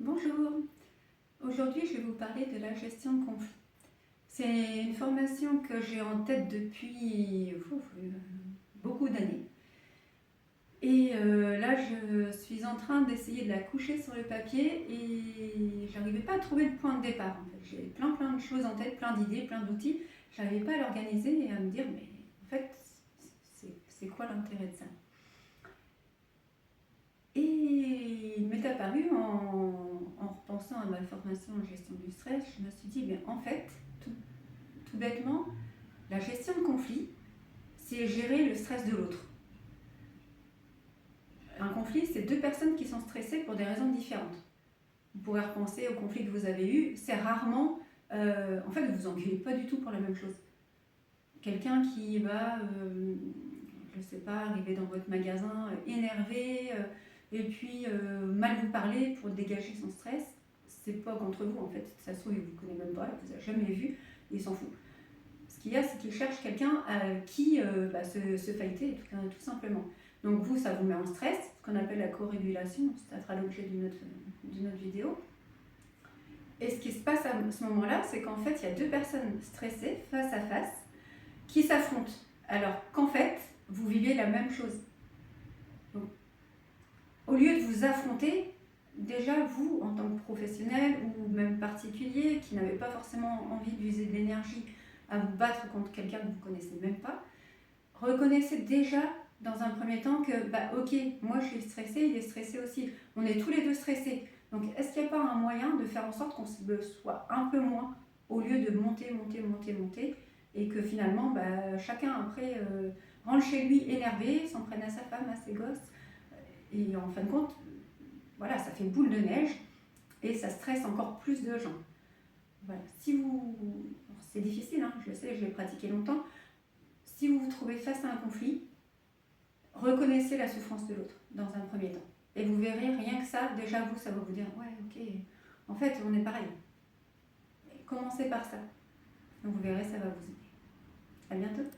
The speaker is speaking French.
Bonjour, aujourd'hui je vais vous parler de la gestion de conflits. C'est une formation que j'ai en tête depuis beaucoup d'années. Et là je suis en train d'essayer de la coucher sur le papier et j'arrivais pas à trouver le point de départ. En fait. J'ai plein de choses en tête, plein d'idées, plein d'outils. J'arrivais pas à l'organiser et à me dire mais en fait c'est quoi l'intérêt de ça? Et il m'est apparu en repensant à ma formation en gestion du stress, je me suis dit, mais en fait, tout bêtement, la gestion de conflit, c'est gérer le stress de l'autre. Un conflit, c'est deux personnes qui sont stressées pour des raisons différentes. Vous pourrez repenser au conflit que vous avez eu, c'est rarement... en fait, vous vous engueulez pas du tout pour la même chose. Quelqu'un qui va, je sais pas, arriver dans votre magasin énervé, et puis mal vous parler pour dégager son stress, c'est pas contre vous en fait. Ça se trouve, il vous connaît même pas, il vous a jamais vu, il s'en fout. Ce qu'il y a, c'est qu'il cherche quelqu'un qui se fighter, tout simplement. Donc vous, ça vous met en stress, ce qu'on appelle la co-régulation, ça fera l'objet d'une autre vidéo. Et ce qui se passe à ce moment-là, c'est qu'en fait, il y a deux personnes stressées face à face qui s'affrontent, alors qu'en fait, vous vivez la même chose. Donc, au lieu de vous affronter, déjà vous, en tant que professionnel ou même particulier, qui n'avez pas forcément envie d'user de l'énergie à vous battre contre quelqu'un que vous ne connaissez même pas, reconnaissez déjà dans un premier temps que, ok, moi je suis stressée, il est stressé aussi, on est tous les deux stressés. Donc est-ce qu'il n'y a pas un moyen de faire en sorte qu'on le soit un peu moins, au lieu de monter, et que finalement chacun après rentre chez lui énervé, s'en prenne à sa femme, à ses gosses, et en fin de compte, voilà, ça fait boule de neige et ça stresse encore plus de gens. Voilà. Si vous, c'est difficile, hein, je le sais, je l'ai pratiqué longtemps. Si vous vous trouvez face à un conflit, reconnaissez la souffrance de l'autre dans un premier temps. Et vous verrez, rien que ça, déjà vous, ça va vous dire, ouais, ok, en fait, on est pareil. Commencez par ça. Donc vous verrez, ça va vous aider. À bientôt.